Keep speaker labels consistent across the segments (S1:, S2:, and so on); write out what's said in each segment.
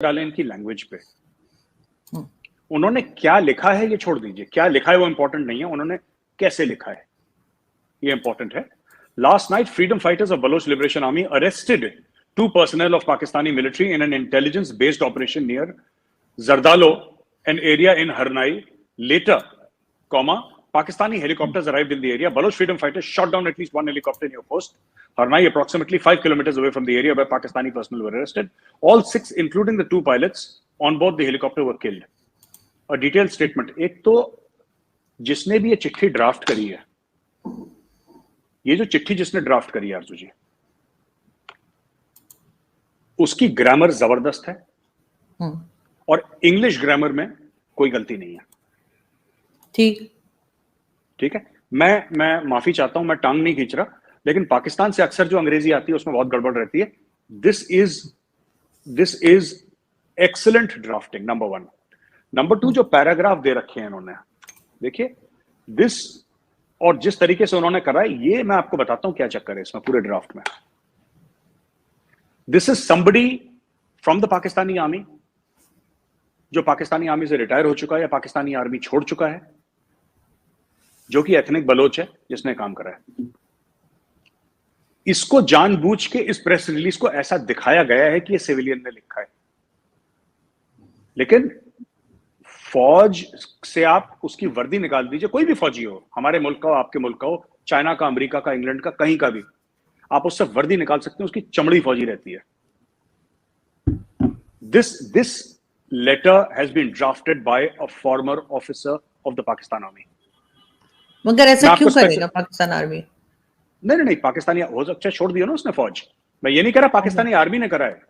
S1: डालें इनकी लैंग्वेज पे। उन्होंने क्या लिखा है ये छोड़ दीजिए, क्या लिखा है वो इंपॉर्टेंट नहीं है, उन्होंने कैसे लिखा है ये इंपॉर्टेंट है। Last night, freedom fighters of Baloch Liberation Army arrested 2 personnel of Pakistani military in an intelligence-based operation near Zardalo, an area in Harnai. Later, Pakistani helicopters arrived in the area. Baloch freedom fighters shot down at least one helicopter near post Harnai, approximately 5 kilometers away from the area where Pakistani personnel were arrested. All 6, including the 2 pilots on board the helicopter, were killed. A detailed statement. एक तो जिसने भी ये चिट्ठी draft करी है, ये जो चिट्ठी जिसने ड्राफ्ट करी है आरजू जी, उसकी ग्रामर जबरदस्त है और इंग्लिश ग्रामर में कोई गलती नहीं है। ठीक है। मैं माफी चाहता हूं, मैं टांग नहीं खींच रहा, लेकिन पाकिस्तान से अक्सर जो अंग्रेजी आती है उसमें बहुत गड़बड़ रहती है। This is excellent drafting, number 1। Number 2, जो पैराग्राफ दे रखे हैं इन्होंने, देखिए दिस, और जिस तरीके से उन्होंने करा है, ये मैं आपको बताता हूं क्या चक्कर है इसमें पूरे ड्राफ्ट में। This is somebody from the Pakistani army, जो पाकिस्तानी आर्मी से रिटायर हो चुका है या पाकिस्तानी आर्मी छोड़ चुका है, जो कि एथनिक बलोच है, जिसने काम करा है। इसको जानबूझ के इस प्रेस रिलीज को ऐसा दिखाया गया है कि ये सिविलियन ने लिखा है, लेकिन फौज से आप उसकी वर्दी निकाल दीजिए, कोई भी फौजी हो, हमारे मुल्क का हो, आपके मुल्क का हो, चाइना का, अमेरिका का, इंग्लैंड का, कहीं का भी, आप उससे वर्दी निकाल सकते हैं, उसकी चमड़ी फौजी रहती है। This letter has been drafted by a former officer of the Pakistan army.
S2: मगर ऐसा क्यों करेगा पाकिस्तान आर्मी?
S1: नहीं, पाकिस्तानी हो सकता है, छोड़ दिया ना उसने फौज। मैं ये नहीं कह रहा पाकिस्तानी आर्मी ने करा है,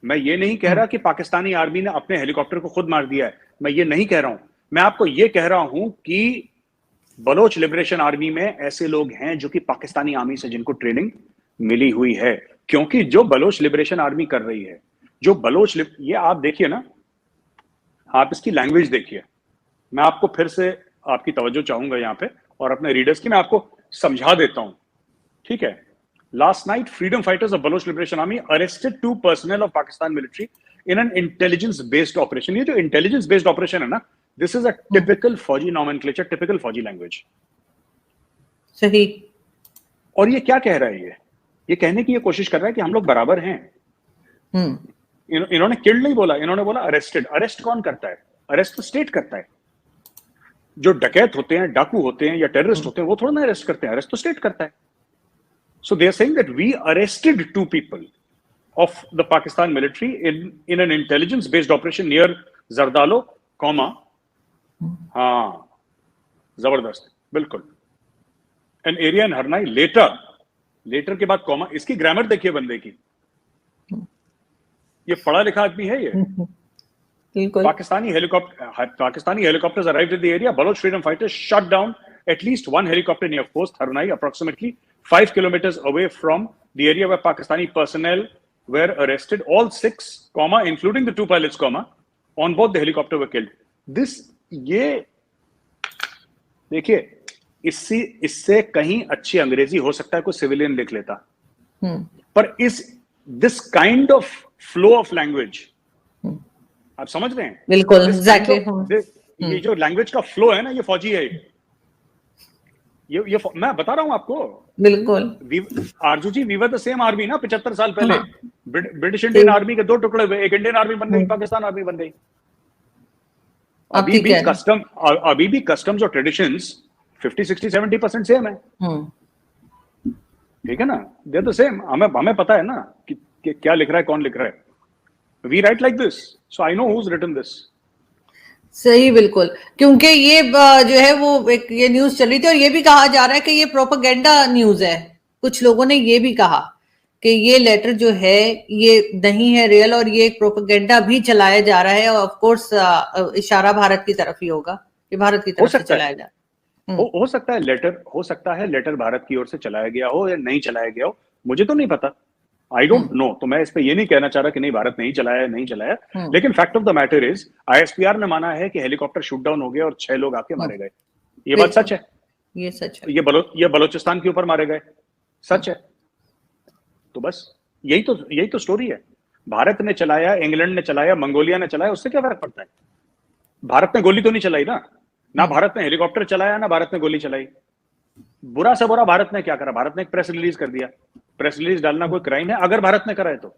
S1: मैं ये नहीं कह रहा कि पाकिस्तानी आर्मी ने अपने हेलीकॉप्टर को खुद मार दिया है, मैं ये नहीं कह रहा हूं। मैं आपको ये कह रहा हूं कि बलोच लिबरेशन आर्मी में ऐसे लोग हैं जो कि पाकिस्तानी आर्मी से जिनको ट्रेनिंग मिली हुई है, क्योंकि जो बलोच लिबरेशन आर्मी कर रही है, जो बलोच ये आप देखिए ना, आप इसकी लैंग्वेज देखिए। मैं आपको फिर से आपकी तवज्जो चाहूंगा यहां पे और अपने रीडर्स की, मैं आपको समझा देता हूं, ठीक है। Last night, freedom fighters of Baloch Liberation Army arrested 2 personnel of Pakistan military in an intelligence-based operation. ये जो intelligence-based operation है ना, this is a typical फौजी nomenclature, typical फौजी language.
S2: सही।
S1: और ये क्या कह रहा है? ये कहने की ये कोशिश कर रहा है कि हम लोग बराबर हैं। इन्होंने किल्ड नहीं बोला, इन्होंने बोला अरेस्टेड। अरेस्ट कौन करता है? अरेस्ट तो स्टेट करता है। जो डकैत होते हैं, डाकू होते हैं या टेररिस्ट होते हैं, वो थोड़ा ना अरेस्ट करते हैं, अरेस्ट तो स्टेट करता है। So they are saying that we arrested 2 people of the Pakistan military in an intelligence-based operation near Zardalo, हाँ, जबरदस्त, बिल्कुल, an area in Harnai. later के बाद कॉमा, इसकी ग्रामर देखिए बंदे की, ये पढ़ा लिखा आदमी है ये। Pakistani helicopters arrived at the area. Baloch freedom fighters shot down at least 1 helicopter near post Harnai, approximately 5 kilometers away from the area where Pakistani personnel were arrested. All 6, including the 2 pilots, on board the helicopter were killed. ये देखिए, इससे कहीं अच्छी अंग्रेजी हो सकता है कोई सिविलियन लिख लेता, पर this kind of flow of language, आप समझ रहे हैं?
S2: बिल्कुल, एग्जैक्टली।
S1: ये जो लैंग्वेज का फ्लो है ना, ये फौजी है। ये मैं बता रहा हूं आपको, बिल्कुल। Aarzoo ji, we were the same army ना 75 साल पहले। ब्रिटिश इंडियन आर्मी के 2 टुकड़े हुए, एक इंडियन आर्मी बन गई, पाकिस्तान आर्मी बन गई। अभी भी कस्टम्स और ट्रेडिशंस 50, 60, 70% सेम है, ठीक है ना? दे द सेम। हमें पता है ना कि क्या लिख रहा है, कौन लिख रहा है। We write like this, so I know who's written this.
S2: सही, बिल्कुल, क्योंकि ये जो है वो एक ये न्यूज चल रही थी और ये भी कहा जा रहा है कि ये प्रोपेगेंडा न्यूज है। कुछ लोगों ने ये भी कहा कि ये लेटर जो है ये नहीं है रियल और ये एक प्रोपेगेंडा भी चलाया जा रहा है, और ऑफ कोर्स इशारा भारत की तरफ ही होगा, ये भारत की तरफ से चलाया जा रहा है।
S1: हो सकता है लेटर भारत की ओर से चलाया गया हो या नहीं चलाया गया हो, मुझे तो नहीं पता, आई डोंट नो। तो मैं इस पे ये नहीं कहना चाह रहा कि नहीं भारत नहीं चलाया, लेकिन fact of the matter is ISPR ने माना है कि हेलीकॉप्टर शूट डाउन हो गया और 6 लोग आके मारे गए। ये बात सच है,
S2: ये सच है।
S1: ये बलोचिस्तान के ऊपर मारे गए, सच है। तो बस यही तो स्टोरी है। भारत ने चलाया, इंग्लैंड ने चलाया, मंगोलिया ने चलाया, उससे क्या फर्क पड़ता है? भारत ने गोली तो नहीं चलाई ना भारत ने हेलीकॉप्टर चलाया, ना भारत ने गोली चलाई। बुरा से बुरा भारत ने क्या करा? भारत ने एक प्रेस रिलीज कर दिया। प्रेस रिलीज डालना कोई क्राइम है अगर भारत ने करा है तो?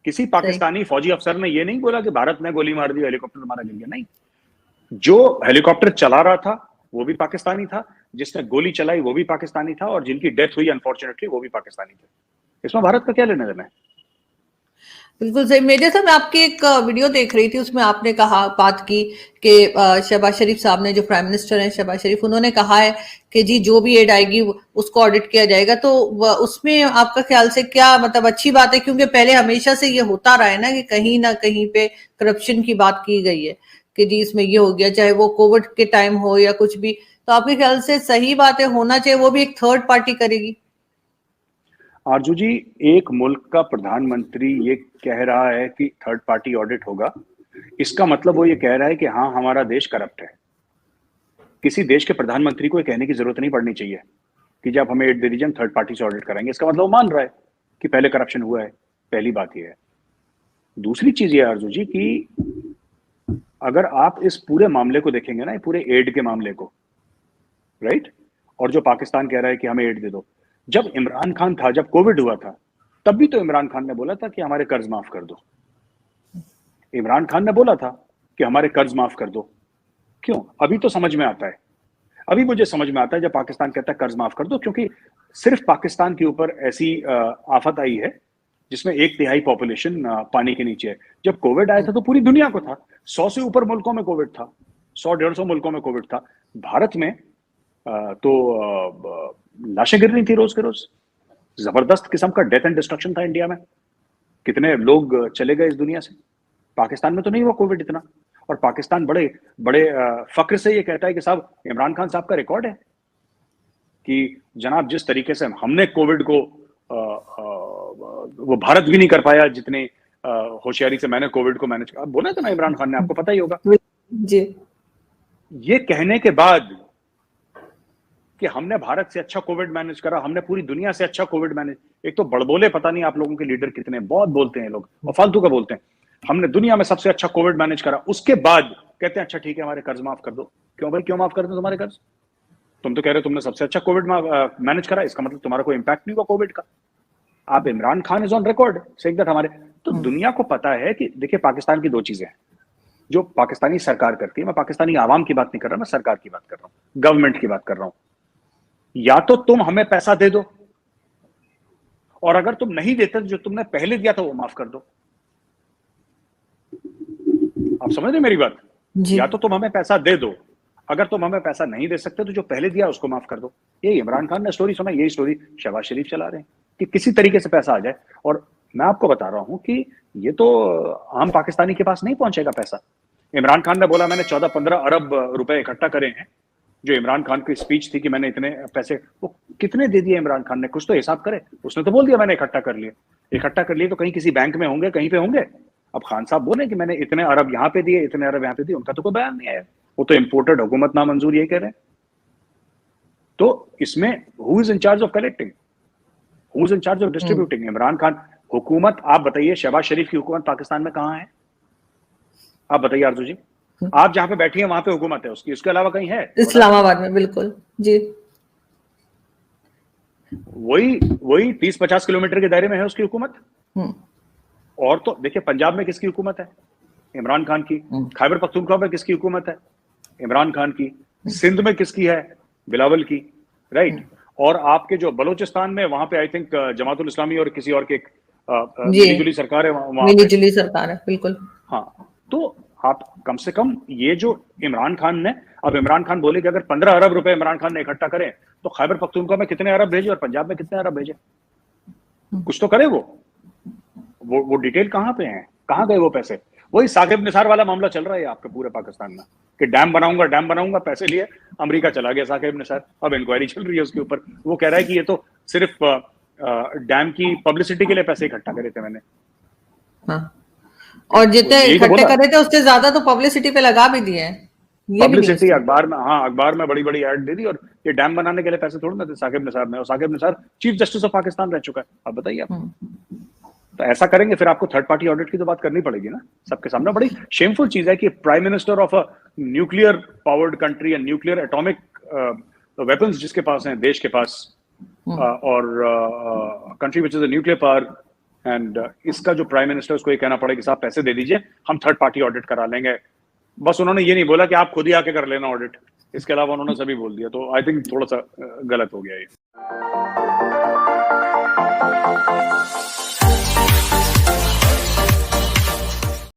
S1: किसी पाकिस्तानी फौजी अफसर ने यह नहीं बोला कि भारत ने गोली मार दी, हेलीकॉप्टर मारा गिर गया। नहीं, जो हेलीकॉप्टर चला रहा था वो भी पाकिस्तानी था, जिसने गोली चलाई वो भी पाकिस्तानी था, और जिनकी डेथ हुई अनफॉर्चुनेटली वो भी पाकिस्तानी थे। इसमें भारत का क्या लेना देना है?
S2: बिल्कुल सही। मेरे साथ मैं आपकी एक वीडियो देख रही थी, उसमें आपने कहा, बात की कि शहबाज शरीफ साहब ने, जो प्राइम मिनिस्टर हैं शहबाज शरीफ, उन्होंने कहा है कि जी जो भी एड आएगी उसको ऑडिट किया जाएगा। तो उसमें आपका ख्याल से क्या मतलब अच्छी बात है? क्योंकि पहले हमेशा से ये होता रहा है ना कहीं पे करप्शन की बात की गई है कि जी इसमें ये हो गया, चाहे वो कोविड के टाइम हो या कुछ भी। तो आपके ख्याल से सही बात है, होना चाहिए, वो भी एक थर्ड पार्टी करेगी?
S1: आरजू जी, एक मुल्क का प्रधानमंत्री ये कह रहा है कि थर्ड पार्टी ऑडिट होगा, इसका मतलब वो ये कह रहा है कि हाँ हमारा देश करप्ट है। किसी देश के प्रधानमंत्री को ये कहने की जरूरत नहीं पड़नी चाहिए कि जब हमें एड दे दीजिए हम थर्ड पार्टी से ऑडिट कराएंगे। इसका मतलब वो मान रहा है कि पहले करप्शन हुआ है। पहली बात ये है। दूसरी चीज ये आरजू जी कि अगर आप इस पूरे मामले को देखेंगे ना, पूरे एड के मामले को, राइट, और जो पाकिस्तान कह रहा है कि हमें एड दे दो, जब इमरान खान था, जब कोविड हुआ था, तब भी तो इमरान खान ने बोला था कि हमारे कर्ज माफ कर दो। इमरान खान ने बोला था कि हमारे कर्ज माफ कर दो। क्यों? अभी तो समझ में आता है, अभी मुझे समझ में आता है जब पाकिस्तान कहता है कर्ज माफ कर दो, क्योंकि सिर्फ पाकिस्तान के ऊपर ऐसी आफत आई है जिसमें 1/3 पॉपुलेशन पानी के नीचे है। जब कोविड आया था तो पूरी दुनिया को था, 100 से ऊपर मुल्कों में कोविड था, 100-150 मुल्कों में कोविड था। भारत में तो लाशें गिर रही थी रोज के रोज। जबरदस्त किस्म का डेथ एंड डिस्ट्रक्शन था इंडिया में, कितने लोग चले गए इस दुनिया से। पाकिस्तान में तो नहीं हुआ कोविड इतना। और पाकिस्तान बड़े बड़े फक्र से ये कहता है कि साहब, इमरान खान साहब का रिकॉर्ड है कि जनाब जिस तरीके से हमने कोविड को वो भारत भी नहीं कर पाया जितने होशियारी से मैंने कोविड को मैनेज किया। बोला था ना इमरान खान ने, आपको पता ही होगा
S2: जी।
S1: ये कहने के बाद कि हमने भारत से अच्छा कोविड मैनेज करा, हमने पूरी दुनिया से अच्छा कोविड मैनेज। एक तो बड़बोले, पता नहीं आप लोगों के लीडर कितने, बहुत बोलते हैं लोग और फालतू का बोलते हैं। हमने दुनिया में सबसे अच्छा कोविड मैनेज करा, उसके बाद कहते हैं अच्छा ठीक है हमारे कर्ज माफ कर दो। क्यों भाई, क्यों माफ कर दो तुम्हारे कर्ज? तुम तो कह रहे हो तुमने सबसे अच्छा कोविड मैनेज करा, इसका मतलब तुम्हारा कोई इंपैक्ट नहीं हुआ कोविड का। आप, Imran Khan is on record saying that हमारे। तो दुनिया को पता है कि देखिए पाकिस्तान की दो चीजें हैं जो पाकिस्तानी सरकार करती है। मैं पाकिस्तानी आवाम की बात नहीं कर रहा, मैं सरकार की बात कर रहा हूं, गवर्नमेंट की बात कर रहा हूं। या तो तुम हमें पैसा दे दो, और अगर तुम नहीं देते जो तुमने पहले दिया था वो माफ कर दो। आप समझ रहे मेरी बात? या तो तुम हमें पैसा दे दो, अगर तुम हमें पैसा नहीं दे सकते तो जो पहले दिया उसको माफ कर दो। ये इमरान खान ने स्टोरी सुना, यही स्टोरी शहबाज शरीफ चला रहे हैं कि किसी तरीके से पैसा आ जाए। और मैं आपको बता रहा हूं कि ये तो आम पाकिस्तानी के पास नहीं पहुंचेगा पैसा। इमरान खान ने बोला मैंने 14-15 अरब रुपए इकट्ठा करे हैं। जो इमरान खान की स्पीच थी कि मैंने इतने पैसे, वो कितने दे दिए इमरान खान ने? कुछ तो हिसाब करे। उसने तो बोल दिया मैंने इकट्ठा कर लिए तो कहीं किसी बैंक में होंगे, कहीं पे होंगे। अब खान साहब बोले कि मैंने इतने अरब यहाँ पे दिए, इतने अरब यहाँ पे दिए, उनका तो कोई बयान नहीं आया। वो तो इम्पोर्टेड हुकूमत नामंजूर यही कह रहे हैं। तो इसमें who is in charge of collecting, who is in charge of distributing? Imran Khan हुकूमत। आप बताइए शहबाज शरीफ की हुकूमत पाकिस्तान में कहाँ है? आप बताइए आरजू जी, आप जहां पे बैठी हैं वहां पे हुकूमत है उसकी, उसके अलावा कहीं है?
S2: इस्लामाबाद में। बिल्कुल जी।
S1: वही 30-50 किलोमीटर के दायरे में है उसकी हुकूमत। और तो देखिए पंजाब में किसकी हुकूमत है? इमरान खान की। खैबर पख्तूनख्वा में किसकी हुकूमत है? इमरान खान की। सिंध में किसकी है? बिलावल की, राइट। और आपके जो बलोचिस्तान में, वहां पे आई थिंक जमातुल इस्लामी और किसी और के मिली-जुली सरकार है वहां,
S2: मिली-जुली सरकार है, बिल्कुल।
S1: हाँ, तो आप कम से कम ये जो इमरान खान ने, अब इमरान खान बोले कि अगर 15 अरब रुपए इमरान खान ने इकट्ठा करें तो खैबर पख्तूनख्वा में कितने अरब भेजे और पंजाब में कितने अरब भेजे? कुछ तो करे वो डिटेल कहाँ पे है? कहाँ गए वो पैसे? वही साकिब निसार वाला मामला चल रहा है आपके पूरे पाकिस्तान में कि डैम बनाऊंगा, पैसे लिए अमेरिका चला गया साकिब निसार। अब इंक्वायरी चल रही है उसके ऊपर। वो कह रहा है कि ये तो सिर्फ डैम की पब्लिसिटी के लिए पैसे इकट्ठा करे थे मैंने।
S2: हाँ। और जितने इकट्ठे करे थे उससे ज्यादा तो पब्लिसिटी पे लगा भी दिए हैं।
S1: पब्लिसिटी अखबार में, हाँ अखबार में बड़ी बड़ी ऐड दे दी। और ये डैम बनाने के लिए पैसे थोड़ी ना थे साकिब निसार में। और Saqib Nisar chief justice of Pakistan रह चुका है। आप बताइए आप। तो ऐसा करेंगे फिर आपको थर्ड पार्टी ऑडिट की तो बात करनी पड़ेगी ना सबके सामने। बड़ी शेमफुल चीज है कि prime minister of a nuclear powered country and nuclear atomic weapons जिसके पास हैं देश के पास, और country which is a nuclear power, and इसका जो प्राइम मिनिस्टर उसको ये कहना पड़े कि साहब पैसे दे दीजिए, हम थर्ड पार्टी ऑडिट करा लेंगे। बस उन्होंने ये नहीं बोला कि आप खुद ही आके कर लेना ऑडिट, इसके अलावा उन्होंने सभी बोल दिया। तो आई थिंक थोड़ा सा गलत हो गया ये।